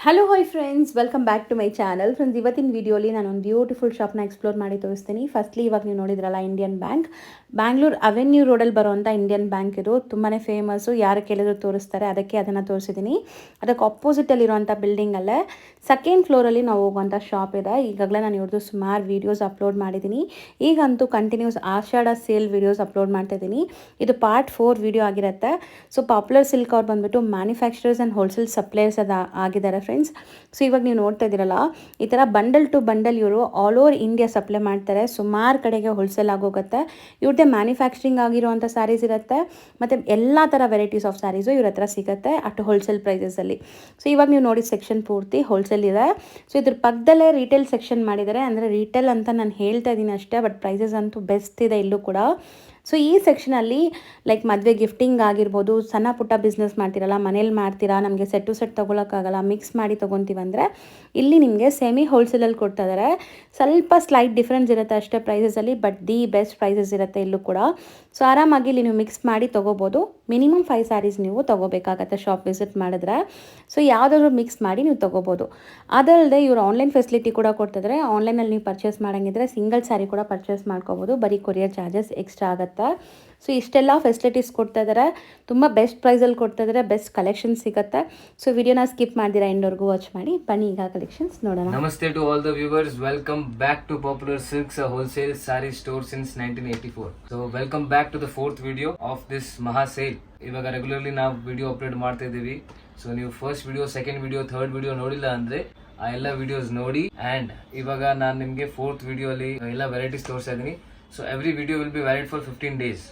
Hello hi friends, welcome back to my channel. Friends, ಇವತ್ತಿನ ವಿಡಿಯೋಲಿ ನಾನು ಒಂದು ಬ್ಯೂಟಿಫುಲ್ ಶಾಪ್ನ ಎಕ್ಸ್ಪ್ಲೋರ್ ಮಾಡಿ ತೋರಿಸ್ತೀನಿ. ಫಸ್ಟ್ಲಿ ಇವಾಗ ನೀವು ನೋಡಿದ್ರಲ್ಲ, ಇಂಡಿಯನ್ ಬ್ಯಾಂಕ್, ಬ್ಯಾಂಗ್ಳೂರ್ ಅವೆನ್ಯೂ ರೋಡಲ್ಲಿ ಬರುವಂಥ ಇಂಡಿಯನ್ ಬ್ಯಾಂಕ್ ಇದು ತುಂಬಾ ಫೇಮಸ್ಸು. ಯಾರು ಕೇಳಿದ್ರು ತೋರಿಸ್ತಾರೆ, ಅದಕ್ಕೆ ಅದನ್ನು ತೋರಿಸಿದ್ದೀನಿ. ಅದಕ್ಕೆ ಅಪೋಸಿಟಲ್ಲಿರುವಂಥ ಬಿಲ್ಡಿಂಗಲ್ಲೇ ಸೆಕೆಂಡ್ ಫ್ಲೋರಲ್ಲಿ ನಾವು ಹೋಗುವಂಥ ಶಾಪ್ ಇದೆ. ಈಗಾಗಲೇ ನಾನು ಇವ್ರದ್ದು ಸುಮಾರು ವೀಡಿಯೋಸ್ ಅಪ್ಲೋಡ್ ಮಾಡಿದ್ದೀನಿ. ಈಗಂತೂ ಕಂಟಿನ್ಯೂಸ್ ಆಷಾಢ ಸೇಲ್ ವೀಡಿಯೋಸ್ ಅಪ್ಲೋಡ್ ಮಾಡ್ತಾಯಿದ್ದೀನಿ. ಇದು ಪಾರ್ಟ್ 4 ವೀಡಿಯೋ ಆಗಿರುತ್ತೆ. ಸೊ ಪಾಪ್ಯುಲರ್ ಸಿಲ್ಕ್ ಅವ್ರು ಬಂದುಬಿಟ್ಟು ಮ್ಯಾನುಫ್ಯಾಕ್ಚರರ್ಸ್ ಆ್ಯಂಡ್ ಹೋಲ್ಸೇಲ್ ಸಪ್ಲೈಯರ್ಸ್ ಆಗಿದ್ದಾರೆ ಫ್ರೆಂಡ್ಸ್. ಸೊ ಇವಾಗ ನೀವು ನೋಡ್ತಾ ಇದ್ದೀರಲ್ಲ, ಈ ಥರ ಬಂಡಲ್ ಟು ಬಂಡಲ್ ಇವರು ಆಲ್ ಓವರ್ ಇಂಡಿಯಾ ಸಪ್ಲೈ ಮಾಡ್ತಾರೆ. ಸುಮಾರು ಕಡೆಗೆ ಹೋಲ್ಸೇಲ್ ಆಗೋಗುತ್ತೆ. ಇವ್ರದ್ದೇ ಮ್ಯಾನುಫ್ಯಾಕ್ಚರಿಂಗ್ ಆಗಿರುವಂಥ ಸ್ಯಾರೀಸ್ ಇರುತ್ತೆ, ಮತ್ತು ಎಲ್ಲ ಥರ ವೆರೈಟೀಸ್ ಆಫ್ ಸ್ಯಾರೀಸು ಇವ್ರ ಹತ್ರ ಸಿಗುತ್ತೆ ಅಟ್ ಹೋಲ್ಸೇಲ್ ಪ್ರೈಸಸಲ್ಲಿ. ಸೊ ಇವಾಗ ನೀವು ನೋಡಿದ ಸೆಕ್ಷನ್ ಪೂರ್ತಿ ಹೋಲ್ಸೇಲ್ ಇದೆ. ಸೊ ಇದ್ರ ಪಕ್ಕದಲ್ಲೇ ರೀಟೇಲ್ ಸೆಕ್ಷನ್ ಮಾಡಿದ್ದಾರೆ. ಅಂದರೆ ರೀಟೇಲ್ ಅಂತ ನಾನು ಹೇಳ್ತಾ ಇದ್ದೀನಿ ಅಷ್ಟೇ, ಬಟ್ ಪ್ರೈಸಸ್ ಅಂತೂ ಬೆಸ್ಟ್ ಇದೆ ಇಲ್ಲೂ ಕೂಡ. ಸೊ ಈ ಸೆಕ್ಷನಲ್ಲಿ ಲೈಕ್ ಮದುವೆ ಗಿಫ್ಟಿಂಗ್ ಆಗಿರ್ಬೋದು, ಸಣ್ಣ ಪುಟ್ಟ ಬಿಸ್ನೆಸ್ ಮಾಡ್ತೀರಲ್ಲ, ಮನೇಲಿ ಮಾಡ್ತೀರಾ, ನಮಗೆ ಸೆಟ್ ಟು ಸೆಟ್ ತೊಗೊಳಕ್ಕಾಗಲ್ಲ, ಮಿಕ್ಸ್ ಮಾಡಿ ತೊಗೊತೀವಂದರೆ ಇಲ್ಲಿ ನಿಮಗೆ ಸೆಮಿ ಹೋಲ್ಸೇಲಲ್ಲಿ ಕೊಡ್ತಾ ಇದ್ದಾರೆ. ಸ್ವಲ್ಪ ಸ್ಲೈಟ್ ಡಿಫ್ರೆನ್ಸ್ ಇರುತ್ತೆ ಅಷ್ಟೇ ಪ್ರೈಸಸಲ್ಲಿ, ಬಟ್ ದಿ ಬೆಸ್ಟ್ ಪ್ರೈಸಸ್ ಇರುತ್ತೆ ಇಲ್ಲೂ ಕೂಡ. ಸೊ ಆರಾಮಾಗಿ ಇಲ್ಲಿ ನೀವು ಮಿಕ್ಸ್ ಮಾಡಿ ತೊಗೋಬೋದು. ಮಿನಿಮಮ್ 5 ಸ್ಯಾರೀಸ್ ನೀವು ತೊಗೋಬೇಕಾಗತ್ತೆ ಶಾಪ್ ವಿಸಿಟ್ ಮಾಡಿದ್ರೆ. ಸೊ ಯಾವುದಾದ್ರೂ ಮಿಕ್ಸ್ ಮಾಡಿ ನೀವು ತೊಗೋಬೋದು. ಅದಲ್ಲದೆ ಇವರು ಆನ್ಲೈನ್ ಫೆಸಿಲಿಟಿ ಕೂಡ ಕೊಡ್ತಿದ್ದಾರೆ. ಆನ್ಲೈನಲ್ಲಿ ನೀವು ಪರ್ಚೇಸ್ ಮಾಡೋಂಗಿದ್ರೆ ಸಿಂಗಲ್ ಸ್ಯಾರಿ ಕೂಡ ಪರ್ಚೇಸ್ ಮಾಡ್ಕೋಬೋದು. ಬರೀ ಕೊರಿಯರ್ ಚಾರ್ಜಸ್ ಎಕ್ಸ್ಟ್ರಾ ಆಗುತ್ತೆ. ಸೊ ಇಷ್ಟೆಲ್ಲ ಫೆಸಿಲಿಟೀಸ್ ಕೊಡ್ತಾ ಇದ್ದಾರೆ. ತುಂಬ ಬೆಸ್ಟ್ ಪ್ರೈಸಲ್ಲಿ ಕೊಡ್ತಾ ಇದ್ದಾರೆ, ಬೆಸ್ಟ್ ಕಲೆಕ್ಷನ್ ಸಿಗುತ್ತೆ. ಸೊ ವಿಡಿಯೋನ ಸ್ಕಿಪ್ ಮಾಡ್ದಿರಾ ಎಂಡ್ವರೆಗೂ ವಾಚ್ ಮಾಡಿ. ಬನ್ನಿ ಈಗ ಕಲೆಕ್ಷನ್ಸ್ ನೋಡೋಣ. ನಮಸ್ತೆ to all the viewers, welcome back to Popular Silks wholesale sari store since 1984. So welcome back to the 4th video of this ಮಹಾ ಸೇಲ್. ಇವಾಗ ರೆಗ್ಯುಲರ್ಲಿ ನಾವು ವಿಡಿಯೋ ಅಪ್ಲೋಡ್ ಮಾಡ್ತಾ ಇದ್ದೀವಿ. ಸೊ ನೀವು first video, second video, third video ನೋಡಿಲ್ಲ ಅಂದ್ರೆ ಆ ಎಲ್ಲ ವಿಡಿಯೋಸ್ ನೋಡಿ. ಅಂಡ್ ಇವಾಗ ನಾನು ನಿಮಗೆ 4th ವಿಡಿಯೋ ಅಲ್ಲಿ ಎಲ್ಲ ವೆರೈಟೀಸ್ ತೋರಿಸ್ತಾ ಇದ್ದೀನಿ. So every video will be valid for 15 days.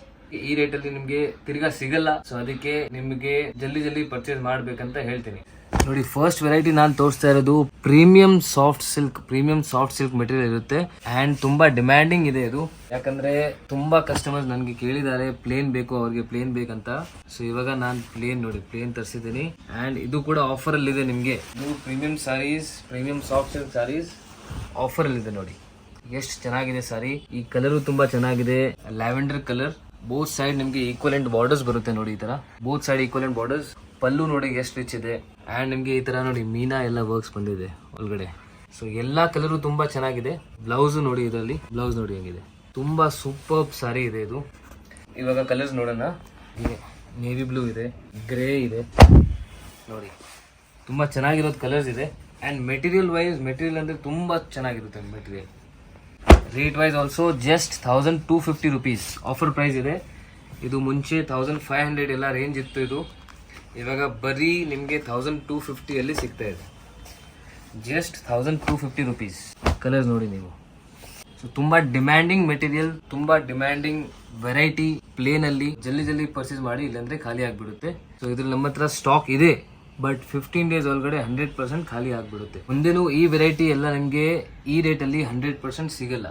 ಈ ರೇಟ್ ಅಲ್ಲಿ ನಿಮ್ಗೆ ತಿರ್ಗಾ ಸಿಗಲ್ಲ. ಸೊ ಅದಕ್ಕೆ ನಿಮ್ಗೆ ಜಲ್ದಿ ಪರ್ಚೇಸ್ ಮಾಡ್ಬೇಕಂತ ಹೇಳ್ತೀನಿ. ನೋಡಿ, ಫಸ್ಟ್ ವೆರೈಟಿ ನಾನು ತೋರಿಸ್ತಾ ಇರೋದು ಪ್ರೀಮಿಯಂ ಸಾಫ್ಟ್ ಸಿಲ್ಕ್ ಮೆಟೀರಿಯಲ್ ಇರುತ್ತೆ. ಅಂಡ್ ತುಂಬಾ ಡಿಮ್ಯಾಂಡಿಂಗ್ ಇದೆ ಇದು, ಯಾಕಂದ್ರೆ ತುಂಬಾ ಕಸ್ಟಮರ್ಸ್ ನನಗೆ ಕೇಳಿದ್ದಾರೆ ಪ್ಲೇನ್ ಬೇಕು, ಅವ್ರಿಗೆ ಪ್ಲೇನ್ ಬೇಕಂತ. ಸೊ ಇವಾಗ ನಾನು ಪ್ಲೇನ್ ತರಿಸಿದ್ದೀನಿ. ಅಂಡ್ ಇದು ಕೂಡ ಆಫರ್ ಅಲ್ಲಿ ಇದೆ ನಿಮ್ಗೆ. Premium soft silk saris offer ಅಲ್ಲಿ ಇದೆ. ನೋಡಿ ಎಷ್ಟು ಚೆನ್ನಾಗಿದೆ ಸಾರಿ. ಈ ಕಲರು ತುಂಬಾ ಚೆನ್ನಾಗಿದೆ, ಲ್ಯಾವೆಂಡರ್ ಕಲರ್. ಬೋತ್ ಸೈಡ್ ನಿಮ್ಗೆ ಈಕ್ವಲೆಂಟ್ ಬಾರ್ಡರ್ಸ್ ಬರುತ್ತೆ. ನೋಡಿ ಈ ತರ ಬೋತ್ ಸೈಡ್ ಈಕ್ವಲೆಂಟ್ ಬಾರ್ಡರ್ಸ್. ಪಲ್ಲು ನೋಡಿ ಎಷ್ಟು ರಿಚ್ ಇದೆ. ಅಂಡ್ ನಿಮ್ಗೆ ಈ ತರ ನೋಡಿ ಮೀನಾ ಎಲ್ಲ ವರ್ಕ್ಸ್ ಬಂದಿದೆ ಒಳಗಡೆ. ಸೊ ಎಲ್ಲಾ ಕಲರು ತುಂಬಾ ಚೆನ್ನಾಗಿದೆ. ಬ್ಲೌಸ್ ನೋಡಿ, ಇದರಲ್ಲಿ ಬ್ಲೌಸ್ ನೋಡಿ ಹೆಂಗಿದೆ. ತುಂಬಾ ಸೂಪರ್ ಸಾರಿ ಇದೆ ಇದು. ಇವಾಗ ಕಲರ್ಸ್ ನೋಡೋಣ. ನೇವಿ ಬ್ಲೂ ಇದೆ, ಗ್ರೇ ಇದೆ. ನೋಡಿ ತುಂಬಾ ಚೆನ್ನಾಗಿರೋದು ಕಲರ್ಸ್ ಇದೆ. ಅಂಡ್ ಮೆಟೀರಿಯಲ್ ಅಂದ್ರೆ ತುಂಬಾ ಚೆನ್ನಾಗಿರುತ್ತೆ material. Rate wise also just 1250 rupees offer price ಇದೆ. ಇದು ಮುಂಚೆ 1500 ಎಲ್ಲ ರೇಂಜ್ ಇತ್ತು. ಇದು ಇವಾಗ ಬರೀ ನಿಮಗೆ 1250 ಅಲ್ಲಿ ಸಿಗ್ತಾ ಇದೆ. Just 1250 rupees. ಕಲರ್ಸ್ ನೋಡಿ ನೀವು. ಸೊ ತುಂಬಾ ಡಿಮ್ಯಾಂಡಿಂಗ್ ಮೆಟೀರಿಯಲ್, ತುಂಬಾ ಡಿಮ್ಯಾಂಡಿಂಗ್ ವೆರೈಟಿ. ಪ್ಲೇನ್ ಅಲ್ಲಿ ಜಲ್ದಿ ಪರ್ಚೇಸ್ ಮಾಡಿ, ಇಲ್ಲಾಂದ್ರೆ ಖಾಲಿ ಆಗ್ಬಿಡುತ್ತೆ. ಸೊ ಇದ್ರಲ್ಲಿ ನಮ್ಮ ಹತ್ರ ಸ್ಟಾಕ್ ಇದೆ, ಬಟ್ 15 ಡೇಸ್ ಒಳಗಡೆ 100% ಖಾಲಿ ಆಗ್ಬಿಡುತ್ತೆ. ಮುಂದೇನು ಈ ವೆರೈಟಿ ಎಲ್ಲ ನಿಮಗೆ ಈ ರೇಟಲ್ಲಿ 100% ಸಿಗಲ್ಲ.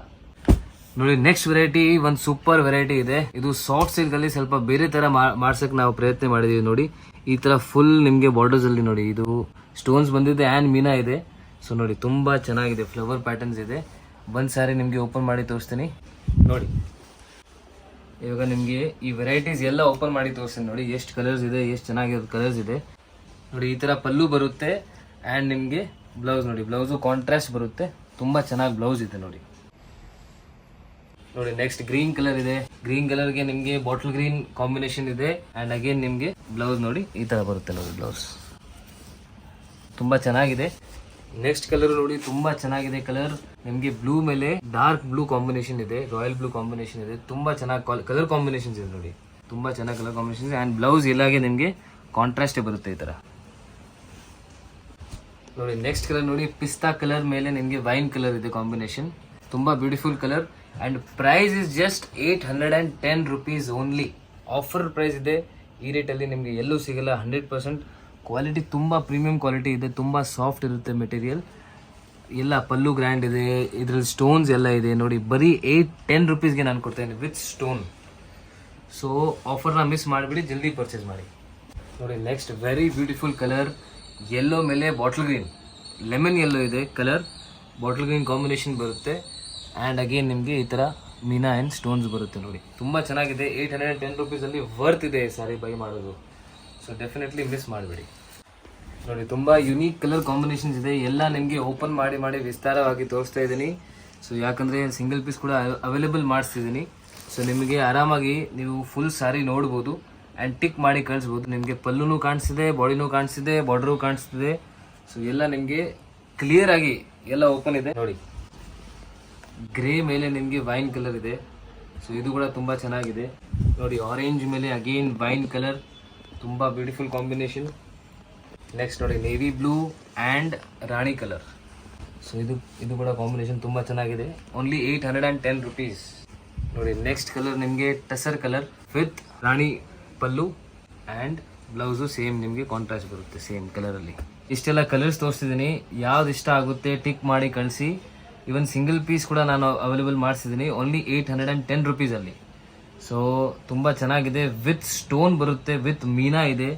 ನೋಡಿ, ನೆಕ್ಸ್ಟ್ ವೆರೈಟಿ ಒಂದು ಸೂಪರ್ ವೆರೈಟಿ ಇದೆ. ಇದು ಸಾಫ್ಟ್ ಸಿಲ್ಕ್ ಅಲ್ಲಿ ಸ್ವಲ್ಪ ಬೇರೆ ತರ ಮಾಡ್ಸಕ್ ನಾವು ಪ್ರಯತ್ನ ಮಾಡಿದೀವಿ. ನೋಡಿ ಈ ತರ ಫುಲ್ ನಿಮ್ಗೆ ಬಾರ್ಡರ್ಸ್ ಅಲ್ಲಿ ನೋಡಿ ಇದು ಸ್ಟೋನ್ಸ್ ಬಂದಿದೆ ಆ್ಯಂಡ್ ಮೀನಾ ಇದೆ. ಸೊ ನೋಡಿ ತುಂಬಾ ಚೆನ್ನಾಗಿದೆ, ಫ್ಲವರ್ ಪ್ಯಾಟರ್ನ್ಸ್ ಇದೆ. ಒಂದ್ ಸಾರಿ ನಿಮ್ಗೆ ಓಪನ್ ಮಾಡಿ ತೋರಿಸ್ತೀನಿ. ನೋಡಿ ಇವಾಗ ನಿಮ್ಗೆ ಈ ವೆರೈಟೀಸ್ ಎಲ್ಲ ಓಪನ್ ಮಾಡಿ ತೋರಿಸ್ತೀನಿ. ನೋಡಿ ಎಷ್ಟು ಕಲರ್ಸ್ ಇದೆ, ಎಷ್ಟು ಚೆನ್ನಾಗಿರೋ ಕಲರ್ಸ್ ಇದೆ. ನೋಡಿ ಈ ತರ ಪಲ್ಲು ಬರುತ್ತೆ. ಅಂಡ್ ನಿಮ್ಗೆ ಬ್ಲೌಸ್ ನೋಡಿ, ಬ್ಲೌಸು ಕಾಂಟ್ರಾಸ್ಟ್ ಬರುತ್ತೆ. ತುಂಬಾ ಚೆನ್ನಾಗಿ ಬ್ಲೌಸ್ ಇದೆ. ನೋಡಿ ನೆಕ್ಸ್ಟ್ ಗ್ರೀನ್ ಕಲರ್ ಇದೆ. ಗ್ರೀನ್ ಕಲರ್ಗೆ ನಿಮ್ಗೆ ಬಾಟಲ್ ಗ್ರೀನ್ ಕಾಂಬಿನೇಷನ್ ಇದೆ. ಅಂಡ್ ಅಗೇನ್ ನಿಮ್ಗೆ ಬ್ಲೌಸ್ ನೋಡಿ ಈ ತರ ಬರುತ್ತೆ. ನೋಡಿ ಬ್ಲೌಸ್ ತುಂಬಾ ಚೆನ್ನಾಗಿದೆ. ನೆಕ್ಸ್ಟ್ ಕಲರ್ ನೋಡಿ, ತುಂಬಾ ಚೆನ್ನಾಗಿದೆ ಕಲರ್. ನಿಮ್ಗೆ ಬ್ಲೂ ಮೇಲೆ ಡಾರ್ಕ್ ಬ್ಲೂ ಕಾಂಬಿನೇಷನ್ ಇದೆ, ರಾಯಲ್ ಬ್ಲೂ ಕಾಂಬಿನೇಷನ್ ಇದೆ. ತುಂಬಾ ಚೆನ್ನಾಗಿ ಕಲರ್ ಕಾಂಬಿನೇಷನ್ಸ್ ಇದೆ. ನೋಡಿ ತುಂಬಾ ಚೆನ್ನಾಗಿ ಕಲರ್ ಕಾಂಬಿನೇಷನ್. ಅಂಡ್ ಬ್ಲೌಸ್ ಎಲ್ಲಾಗೆ ನಿಮ್ಗೆ ಕಾಂಟ್ರಾಸ್ಟ್ ಬರುತ್ತೆ ಈ ತರ. ನೋಡಿ ನೆಕ್ಸ್ಟ್ ಕಲರ್ ನೋಡಿ, ಪಿಸ್ತಾ ಕಲರ್ ಮೇಲೆ ನಿಮ್ಗೆ ವೈನ್ ಕಲರ್ ಇದೆ ಕಾಂಬಿನೇಷನ್. ತುಂಬಾ beautiful colour. And price is just 810 rupees only. Offer price ಇದೆ. ಈ ರೇಟಲ್ಲಿ ನಿಮ್ಗೆ ಎಲ್ಲೂ ಸಿಗಲ್ಲ. 100% ಕ್ವಾಲಿಟಿ, ತುಂಬಾ ಪ್ರೀಮಿಯಂ ಕ್ವಾಲಿಟಿ ಇದೆ. ತುಂಬಾ ಸಾಫ್ಟ್ ಇರುತ್ತೆ ಮೆಟೀರಿಯಲ್. ಎಲ್ಲ ಪಲ್ಲು ಗ್ರ್ಯಾಂಡ್ ಇದೆ, ಇದ್ರಲ್ಲಿ ಸ್ಟೋನ್ಸ್ ಎಲ್ಲ ಇದೆ. ನೋಡಿ ಬರೀ 810 ರುಪೀಸ್ಗೆ ನಾನು ಕೊಡ್ತೇನೆ ವಿತ್ ಸ್ಟೋನ್. ಸೊ ಆಫರ್ನ ಮಿಸ್ ಮಾಡಿಬಿಡಿ, ಜಲ್ದಿ ಪರ್ಚೇಸ್ ಮಾಡಿ. ನೋಡಿ next very beautiful colour, yellow ಮೇಲೆ ಬಾಟಲ್ ಗ್ರೀನ್, ಲೆಮನ್ ಯೆಲ್ಲೋ ಇದೆ ಕಲರ್. ಬಾಟಲ್ ಗ್ರೀನ್ ಕಾಂಬಿನೇಷನ್ ಬರುತ್ತೆ. ಆ್ಯಂಡ್ ಅಗೇನ್ ನಿಮಗೆ ಈ ಥರ ಮೀನಾ ಆ್ಯಂಡ್ ಸ್ಟೋನ್ಸ್ ಬರುತ್ತೆ. ನೋಡಿ ತುಂಬ ಚೆನ್ನಾಗಿದೆ. 810 ರುಪೀಸಲ್ಲಿ ವರ್ತ್ ಇದೆ ಸಾರಿ ಬೈ ಮಾಡೋದು. ಸೊ ಡೆಫಿನೆಟ್ಲಿ ಮಿಸ್ ಮಾಡಬೇಡಿ. ನೋಡಿ ತುಂಬಾ ಯುನೀಕ್ ಕಲರ್ ಕಾಂಬಿನೇಷನ್ಸ್ ಇದೆ. ಎಲ್ಲ ನಿಮಗೆ ಓಪನ್ ಮಾಡಿ ಮಾಡಿ ವಿಸ್ತಾರವಾಗಿ ತೋರಿಸ್ತಾ ಇದ್ದೀನಿ. ಸೊ ಯಾಕಂದ್ರೆ ಸಿಂಗಲ್ ಪೀಸ್ ಕೂಡ ಅವೈಲೇಬಲ್ ಮಾಡಿಸ್ತಿದ್ದೀನಿ. ಸೊ ನಿಮಗೆ ಆರಾಮಾಗಿ ನೀವು ಫುಲ್ ಸಾರಿ ನೋಡ್ಬೋದು ಆ್ಯಂಡ್ ಟಿಕ್ ಮಾಡಿ ಕಳಿಸ್ಬೋದು. ನಿಮಗೆ ಪಲ್ಲುನೂ ಕಾಣಿಸ್ತಿದೆ, ಬಾಡಿನೂ ಕಾಣಿಸ್ತಿದೆ, ಬಾರ್ಡರು ಕಾಣಿಸ್ತಿದೆ. ಸೊ ಎಲ್ಲ ನಿಮಗೆ ಕ್ಲಿಯರ್ ಆಗಿ ಎಲ್ಲ ಓಪನ್ ಇದೆ. ನೋಡಿ ಗ್ರೇ ಮೇಲೆ ನಿಮಗೆ ವೈನ್ ಕಲರ್ ಇದೆ. ಸೊ ಇದು ಕೂಡ ತುಂಬ ಚೆನ್ನಾಗಿದೆ. ನೋಡಿ ಆರೆಂಜ್ ಮೇಲೆ ಅಗೇನ್ ವೈನ್ ಕಲರ್, ತುಂಬ ಬ್ಯೂಟಿಫುಲ್ ಕಾಂಬಿನೇಷನ್. ನೆಕ್ಸ್ಟ್ ನೋಡಿ navy blue and Rani colour. So ಇದು ಕೂಡ ಕಾಂಬಿನೇಷನ್ ತುಂಬ ಚೆನ್ನಾಗಿದೆ. Only 810 rupees. ನೋಡಿ ನೆಕ್ಸ್ಟ್ ಕಲರ್ ನಿಮಗೆ tussar colour with Rani pallu and blouse same ನಿಮಗೆ ಕಾಂಟ್ರಾಸ್ಟ್ ಬರುತ್ತೆ ಸೇಮ್ ಕಲರಲ್ಲಿ. ಇಷ್ಟೆಲ್ಲ ಕಲರ್ಸ್ ತೋರಿಸ್ತಿದ್ದೀನಿ. ಯಾವ್ದು ಇಷ್ಟ ಆಗುತ್ತೆ ಟಿಕ್ ಮಾಡಿ ಕಳಿಸಿ. ಇವನ್ ಸಿಂಗಲ್ ಪೀಸ್ ಕೂಡ ನಾನು ಅವೈಲೇಬಲ್ ಮಾಡಿಸಿದ್ದೀನಿ ಓನ್ಲಿ 810 rupees ಅಲ್ಲಿ. ಸೊ ತುಂಬ ಚೆನ್ನಾಗಿದೆ. ವಿತ್ ಸ್ಟೋನ್ ಬರುತ್ತೆ, ವಿತ್ ಮೀನಾ ಇದೆ,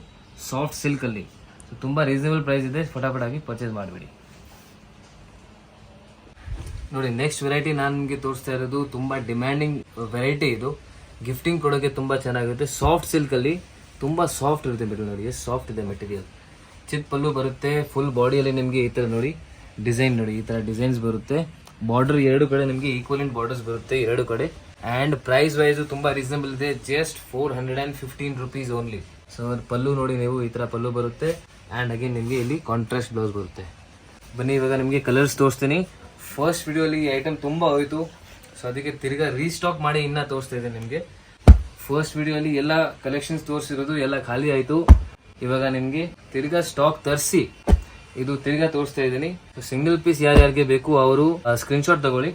ಸಾಫ್ಟ್ ಸಿಲ್ಕಲ್ಲಿ. ಸೊ ತುಂಬ ರೀಸನಬಲ್ ಪ್ರೈಸ್ ಇದೆ. ಫಟಾಫಟಾಗಿ ಪರ್ಚೇಸ್ ಮಾಡಿಬಿಡಿ. ನೋಡಿ ನೆಕ್ಸ್ಟ್ ವೆರೈಟಿ ನಾನು ನಿಮಗೆ ತೋರಿಸ್ತಾ ಇರೋದು ತುಂಬ ಡಿಮ್ಯಾಂಡಿಂಗ್ ವೆರೈಟಿ. ಇದು ಗಿಫ್ಟಿಂಗ್ ಕೊಡೋಕ್ಕೆ ತುಂಬ ಚೆನ್ನಾಗಿರುತ್ತೆ. ಸಾಫ್ಟ್ ಸಿಲ್ಕಲ್ಲಿ ತುಂಬ ಸಾಫ್ಟ್ ಇರುತ್ತೆ ಮೆಟೀರಿಯಲ್. ನೋಡಿ ಎಷ್ಟು ಸಾಫ್ಟ್ ಇದೆ ಮೆಟೀರಿಯಲ್. ಚಿಕ್ಕ ಪಲ್ಲು ಬರುತ್ತೆ, ಫುಲ್ ಬಾಡಿಯಲ್ಲಿ ನಿಮಗೆ ಈ ಥರ ನೋಡಿ ಡಿಸೈನ್, ನೋಡಿ ಈ ಥರ ಡಿಸೈನ್ಸ್ ಬರುತ್ತೆ. ಬಾರ್ಡರ್ ಎರಡು ಕಡೆ ನಿಮಗೆ ಈಕ್ವಲೆಂಟ್ ಬಾರ್ಡರ್ಸ್ ಬರುತ್ತೆ ಎರಡು ಕಡೆ. ಆ್ಯಂಡ್ ಪ್ರೈಸ್ ವೈಸು ತುಂಬ ರೀಸನಬಲ್ ಇದೆ. Just 415 rupees only. ಸೊ ಪಲ್ಲು ನೋಡಿ ನೀವು ಈ ಥರ ಪಲ್ಲು ಬರುತ್ತೆ ಆ್ಯಂಡ್ ಅಗೇನ್ ನಿಮಗೆ ಇಲ್ಲಿ ಕಾಂಟ್ರಾಸ್ಟ್ ಬ್ಲೌಸ್ ಬರುತ್ತೆ. ಬನ್ನಿ ಇವಾಗ ನಿಮಗೆ ಕಲರ್ಸ್ ತೋರಿಸ್ತೀನಿ. ಫಸ್ಟ್ ವಿಡಿಯೋಲಿ ಈ ಐಟಮ್ ತುಂಬ ಹೋಯಿತು. ಸೊ ಅದಕ್ಕೆ ತಿರ್ಗಾ ರೀಸ್ಟಾಕ್ ಮಾಡಿ ಇನ್ನೂ ತೋರಿಸ್ತಾ ಇದ್ದೀನಿ ನಿಮಗೆ. ಫಸ್ಟ್ ವಿಡಿಯೋಲಿ ಎಲ್ಲ ಕಲೆಕ್ಷನ್ಸ್ ತೋರಿಸಿರೋದು ಎಲ್ಲ ಖಾಲಿ ಆಯಿತು. ಇವಾಗ ನಿಮಗೆ ತಿರ್ಗಾ ಸ್ಟಾಕ್ ತರಿಸಿ ಇದು ತಿರ್ಗಾ ತೋರಿಸ್ತಾ ಇದ್ದೀನಿ. ಸಿಂಗಲ್ ಪೀಸ್ ಯಾರ್ಯಾರಿಗೆ ಬೇಕು ಅವರು ಸ್ಕ್ರೀನ್ಶಾಟ್ ತಗೊಳ್ಳಿ.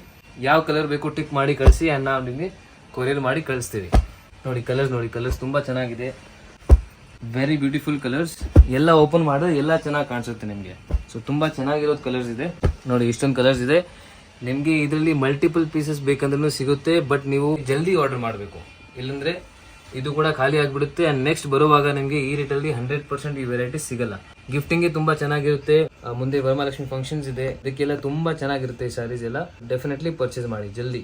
ಯಾವ ಕಲರ್ ಬೇಕು ಟಿಕ್ ಮಾಡಿ ಕಳಿಸಿ ಆ್ಯಂಡ್ ನಾವು ನಿಮಗೆ ಕೊರಿಯರ್ ಮಾಡಿ ಕಳಿಸ್ತೀವಿ. ನೋಡಿ ಕಲರ್ಸ್ ತುಂಬ ಚೆನ್ನಾಗಿದೆ. Very beautiful colours. ಎಲ್ಲ ಓಪನ್ ಮಾಡಿದ್ರೆ ಎಲ್ಲ ಚೆನ್ನಾಗಿ ಕಾಣಿಸುತ್ತೆ ನಿಮಗೆ. ಸೊ ತುಂಬ ಚೆನ್ನಾಗಿರೋದು ಕಲರ್ಸ್ ಇದೆ. ನೋಡಿ ಇಷ್ಟೊಂದು ಕಲರ್ಸ್ ಇದೆ. ನಿಮಗೆ ಇದರಲ್ಲಿ ಮಲ್ಟಿಪಲ್ ಪೀಸಸ್ ಬೇಕಂದ್ರೂ ಸಿಗುತ್ತೆ. ಬಟ್ ನೀವು ಜಲ್ದಿ ಆರ್ಡರ್ ಮಾಡಬೇಕು, ಇಲ್ಲಂದ್ರೆ ಇದು ಕೂಡ ಖಾಲಿ ಆಗಿಬಿಡುತ್ತೆ. ಆ್ಯಂಡ್ ನೆಕ್ಸ್ಟ್ ಬರುವಾಗ ನಿಮಗೆ ಈ ರೇಟಲ್ಲಿ 100% ಈ ವೆರೈಟೀಸ್ ಸಿಗಲ್ಲ. ಗಿಫ್ಟಿಂಗ್ಗೆ ತುಂಬಾ ಚೆನ್ನಾಗಿರುತ್ತೆ. ಮುಂದೆ ವರಮಹಾಲಕ್ಷ್ಮಿ ಫಂಕ್ಷನ್ಸ್ ಇದೆ, ಅದಕ್ಕೆಲ್ಲ ತುಂಬಾ ಚೆನ್ನಾಗಿರುತ್ತೆ ಈ ಸ್ಯಾರೀಸ್ ಎಲ್ಲ. ಡೆಫಿನೆಟ್ಲಿ ಪರ್ಚೇಸ್ ಮಾಡಿ ಜಲ್ದಿ.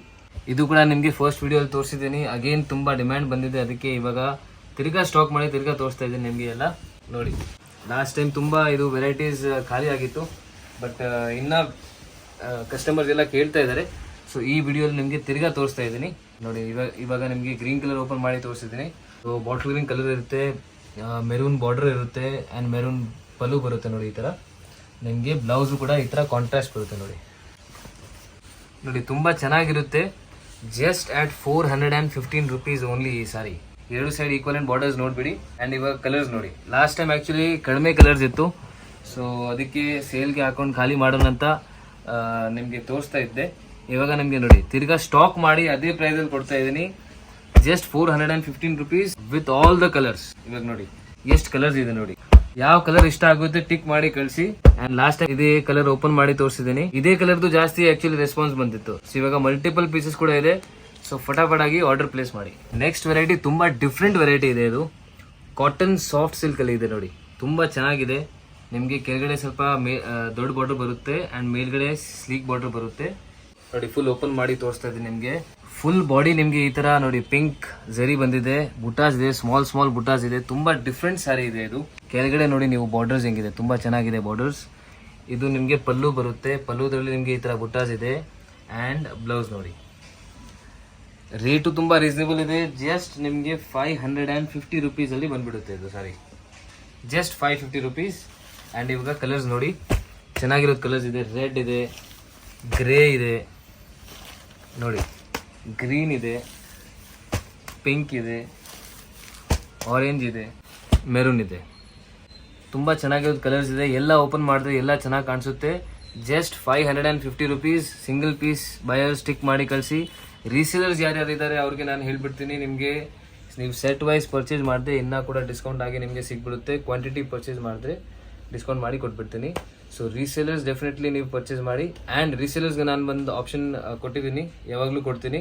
ಇದು ಕೂಡ ನಿಮಗೆ ಫಸ್ಟ್ ವಿಡಿಯೋಲ್ಲಿ ತೋರಿಸಿದ್ದೀನಿ. ಅಗೇನ್ ತುಂಬಾ ಡಿಮ್ಯಾಂಡ್ ಬಂದಿದೆ, ಅದಕ್ಕೆ ಇವಾಗ ತಿರ್ಗಾ ಸ್ಟಾಕ್ ಮಾಡಿ ತಿರ್ಗಾ ತೋರಿಸ್ತಾ ಇದ್ದೀನಿ ನಿಮಗೆ ಎಲ್ಲ. ನೋಡಿ ಲಾಸ್ಟ್ ಟೈಮ್ ತುಂಬಾ ಇದು ವೆರೈಟೀಸ್ ಖಾಲಿ ಆಗಿತ್ತು, ಬಟ್ ಇನ್ನ ಕಸ್ಟಮರ್ಸ್ ಎಲ್ಲ ಕೇಳ್ತಾ ಇದ್ದಾರೆ. ಸೊ ಈ ವಿಡಿಯೋಲಿ ನಿಮಗೆ ತಿರ್ಗಾ ತೋರಿಸ್ತಾ ಇದ್ದೀನಿ. ನೋಡಿ ಇವಾಗ ನಿಮಗೆ ಗ್ರೀನ್ ಕಲರ್ ಓಪನ್ ಮಾಡಿ ತೋರಿಸಿದ್ದೀನಿ. ಸೊ ಬಾಟಲ್ ಗ್ರೀನ್ ಕಲರ್ ಇರುತ್ತೆ, ಮೆರೂನ್ ಬಾರ್ಡರ್ ಇರುತ್ತೆ ಆ್ಯಂಡ್ ಮೆರೂನ್ ಪಲ್ಲು ಬರುತ್ತೆ. ನೋಡಿ ಈ ಥರ ನಿಮಗೆ ಬ್ಲೌಸು ಕೂಡ ಈ ಥರ ಕಾಂಟ್ರಾಸ್ಟ್ ಬರುತ್ತೆ. ನೋಡಿ ತುಂಬ ಚೆನ್ನಾಗಿರುತ್ತೆ. ಜಸ್ಟ್ ಆಟ್ 415 rupees ಓನ್ಲಿ ಈ ಸಾರಿ. ಎರಡು ಸೈಡ್ ಈಕ್ವಲೆಂಟ್ ಬಾರ್ಡರ್ಸ್ ನೋಡ್ಬಿಡಿ. ಆ್ಯಂಡ್ ಇವಾಗ ಕಲರ್ಸ್ ನೋಡಿ. ಲಾಸ್ಟ್ ಟೈಮ್ ಆ್ಯಕ್ಚುಲಿ ಕಡಿಮೆ ಕಲರ್ಸ್ ಇತ್ತು, ಸೊ ಅದಕ್ಕೆ ಸೇಲ್ಗೆ ಹಾಕೊಂಡು ಖಾಲಿ ಮಾಡೋಣ ಅಂತ ನಿಮಗೆ ತೋರಿಸ್ತಾ ಇದ್ದೆ. ಇವಾಗ ನಿಮಗೆ ನೋಡಿ ತಿರ್ಗಾ ಸ್ಟಾಕ್ ಮಾಡಿ ಅದೇ ಪ್ರೈಸಲ್ಲಿ ಕೊಡ್ತಾ ಇದ್ದೀನಿ. Just 415 rupees with all the colours. ಇವಾಗ ನೋಡಿ ಎಷ್ಟು ಕಲರ್ಸ್ ಇದೆ ನೋಡಿ. ಯಾವ ಕಲರ್ ಇಷ್ಟ ಆಗುತ್ತೆ ಟಿಕ್ ಮಾಡಿ ಕಳಿಸಿ. ಅಂಡ್ ಲಾಸ್ಟ್ ಟೈಮ್ ಇದೇ ಕಲರ್ ಓಪನ್ ಮಾಡಿ ತೋರಿಸಿದ್ದೀನಿ. ಇದೇ ಕಲರ್ದು ಜಾಸ್ತಿ ಆಕ್ಚುಲಿ ರೆಸ್ಪಾನ್ಸ್ ಬಂದಿತ್ತು. ಸೊ ಇವಾಗ ಮಲ್ಟಿಪಲ್ ಪೀಸಸ್ ಕೂಡ ಇದೆ. ಸೊ ಫಟಾಫಟ್ ಆಗಿ ಆರ್ಡರ್ ಪ್ಲೇಸ್ ಮಾಡಿ. ನೆಕ್ಸ್ಟ್ ವೆರೈಟಿ ತುಂಬಾ ಡಿಫ್ರೆಂಟ್ ವೆರೈಟಿ ಇದೆ. ಇದು ಕಾಟನ್ ಸಾಫ್ಟ್ ಸಿಲ್ಕ್ ಅಲ್ಲಿ ಇದೆ ನೋಡಿ. ತುಂಬಾ ಚೆನ್ನಾಗಿದೆ. ನಿಮಗೆ ಕೆಳಗಡೆ ಸ್ವಲ್ಪ ದೊಡ್ಡ ಬಾರ್ಡರ್ ಬರುತ್ತೆ ಅಂಡ್ ಮೇಲ್ಗಡೆ ಸ್ಲೀಕ್ ಬಾರ್ಡರ್ ಬರುತ್ತೆ. ನೋಡಿ ಫುಲ್ ಓಪನ್ ಮಾಡಿ ತೋರಿಸ್ತಾ ಇದ್ದೀನಿ ನಿಮಗೆ. ಫುಲ್ ಬಾಡಿ ನಿಮಗೆ ಈ ತರ ನೋಡಿ ಪಿಂಕ್ ಜರಿ ಬಂದಿದೆ, ಬುಟಾಸ್ ಇದೆ, ಸ್ಮಾಲ್ ಬುಟಾಸ್ ಇದೆ. ತುಂಬಾ ಡಿಫ್ರೆಂಟ್ ಸ್ಯಾರಿ ಇದೆ ಇದು. ಕೆಳಗಡೆ ನೋಡಿ ನೀವು ಬಾರ್ಡರ್ಸ್ ಹೆಂಗಿದೆ, ತುಂಬಾ ಚೆನ್ನಾಗಿದೆ ಬಾರ್ಡರ್ಸ್. ಇದು ನಿಮಗೆ ಪಲ್ಲು ಬರುತ್ತೆ. ಪಲ್ಲುದಲ್ಲಿ ನಿಮಗೆ ಈ ತರ ಬುಟಾಸ್ ಇದೆ ಅಂಡ್ ಬ್ಲೌಸ್ ನೋಡಿ. ರೇಟು ತುಂಬಾ ರೀಸನೇಬಲ್ ಇದೆ. ಜಸ್ಟ್ ನಿಮಗೆ 550 rupees ಅಲ್ಲಿ ಬಂದ್ಬಿಡುತ್ತೆ ಇದು ಸಾರಿ. Just 550 rupees. ಅಂಡ್ ಇವಾಗ ಕಲರ್ಸ್ ನೋಡಿ, ಚೆನ್ನಾಗಿರೋದು ಕಲರ್ಸ್ ಇದೆ. ರೆಡ್ ಇದೆ, ಗ್ರೇ ಇದೆ ನೋಡಿ, ಗ್ರೀನ್ ಇದೆ, ಪಿಂಕ್ ಇದೆ, ಆರೆಂಜ್ ಇದೆ, ಮೆರೂನ್ ಇದೆ. ತುಂಬ ಚೆನ್ನಾಗಿರೋದು ಕಲರ್ಸ್ ಇದೆ. ಎಲ್ಲ ಓಪನ್ ಮಾಡಿದ್ರೆ ಎಲ್ಲ ಚೆನ್ನಾಗಿ ಕಾಣಿಸುತ್ತೆ. Just 550 rupees. Single piece buyer stick ಮಾಡಿ ಕಳಿಸಿ. ರೀಸೇಲರ್ಸ್ ಯಾರ್ಯಾರು ಇದ್ದಾರೆ ಅವ್ರಿಗೆ ನಾನು ಹೇಳ್ಬಿಡ್ತೀನಿ, ನಿಮಗೆ ನೀವು ಸೆಟ್ ವೈಸ್ ಪರ್ಚೇಸ್ ಮಾಡಿದ್ರೆ ಇನ್ನೂ ಕೂಡ ಡಿಸ್ಕೌಂಟ್ ಆಗಿ ನಿಮಗೆ ಸಿಗ್ಬಿಡುತ್ತೆ. ಕ್ವಾಂಟಿಟಿ ಪರ್ಚೇಸ್ ಮಾಡಿದ್ರೆ ಡಿಸ್ಕೌಂಟ್ ಮಾಡಿ ಕೊಟ್ಬಿಡ್ತೀನಿ. ಸೊ ರೀಸೇಲರ್ಸ್ ಡೆಫಿನೆಟ್ಲಿ ನೀವು ಪರ್ಚೇಸ್ ಮಾಡಿ. ಆ್ಯಂಡ್ ರೀಸೇಲರ್ಸ್ಗೆ ನಾನು ಒಂದು ಆಪ್ಷನ್ ಕೊಟ್ಟಿದ್ದೀನಿ, ಯಾವಾಗಲೂ ಕೊಡ್ತೀನಿ.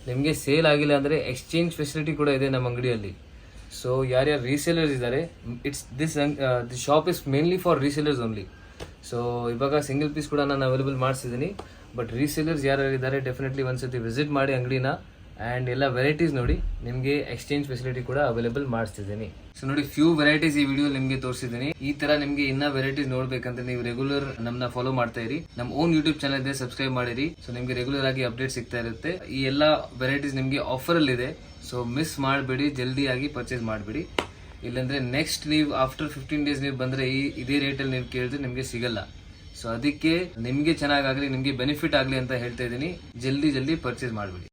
ನಿಮಗೆ ಸೇಲ್ ಆಗಿಲ್ಲ ಅಂದರೆ ಎಕ್ಸ್ಚೇಂಜ್ ಫೆಸಿಲಿಟಿ ಕೂಡ ಇದೆ ನಮ್ಮ ಅಂಗಡಿಯಲ್ಲಿ. ಸೊ ಯಾರ್ಯಾರು ರೀಸೇಲರ್ಸ್ ಇದ್ದಾರೆ, this shop is mainly for resellers only. So ಇವಾಗ ಸಿಂಗಲ್ ಪೀಸ್ ಕೂಡ ನಾನು ಅವೈಲೇಬಲ್ ಮಾಡಿಸಿದ್ದೀನಿ. ಬಟ್ ರೀಸೇಲರ್ಸ್ ಯಾರ್ಯಾರು ಇದ್ದಾರೆ ಡೆಫಿನೆಟ್ಲಿ ಒಂದ್ಸತಿ ವಿಸಿಟ್ ಮಾಡಿ ಅಂಗಡಿನ. ಅಂಡ್ ಎಲ್ಲ ವೆರೈಟೀಸ್ ನೋಡಿ ನಿಮಗೆ ಎಕ್ಸ್ಚೇಂಜ್ ಫೆಸಿಲಿಟಿ ಕೂಡ ಅವೈಲೇಬಲ್ ಮಾಡಿಸ್ತಿದ್ದೀನಿ. ಸೊ ನೋಡಿ ಫ್ಯೂ ವೆರೈಟೀಸ್ ಈ ವಿಡಿಯೋ ನಿಮಗೆ ತೋರಿಸಿದ್ದೀನಿ. ಈ ತರ ನಿಮಗೆ ಇನ್ನ ವೆರೈಟೀಸ್ ನೋಡ್ಬೇಕಂತ ನೀವು ರೆಗ್ಯುಲರ್ ನಮ್ಮನ್ನ ಫಾಲೋ ಮಾಡ್ತಾ ಇರಿ. ನಮ್ಮ ಓನ್ ಯೂಟ್ಯೂಬ್ ಚಾನಲ್ ಇದೆ, ಸಬ್ಸ್ಕ್ರೈಬ್ ಮಾಡಿರಿ. ಸೊ ನಿಮಗೆ ರೆಗ್ಯುಲರ್ ಆಗಿ ಅಪ್ಡೇಟ್ ಸಿಗ್ತಾ ಇರುತ್ತೆ. ಈ ಎಲ್ಲ ವೆರೈಟೀಸ್ ನಿಮಗೆ ಆಫರ್ ಅಲ್ಲಿ ಇದೆ. ಸೊ ಮಿಸ್ ಮಾಡಬೇಡಿ, ಜಲ್ದಿಯಾಗಿ ಪರ್ಚೇಸ್ ಮಾಡಬೇಡಿ. ಇಲ್ಲಾಂದ್ರೆ ನೆಕ್ಸ್ಟ್ ನೀವು ಆಫ್ಟರ್ 15 ಡೇಸ್ ನೀವು ಬಂದ್ರೆ ಇದೇ ರೇಟಲ್ಲಿ ನೀವು ಕೇಳಿದ್ರೆ ನಿಮಗೆ ಸಿಗಲ್ಲ. ಸೊ ಅದಕ್ಕೆ ನಿಮಗೆ ಚೆನ್ನಾಗಾಗಲಿ, ನಿಮಗೆ ಬೆನಿಫಿಟ್ ಆಗಲಿ ಅಂತ ಹೇಳ್ತಾ ಇದ್ದೀನಿ. ಜಲ್ದಿ ಪರ್ಚೇಸ್ ಮಾಡಬೇಡಿ.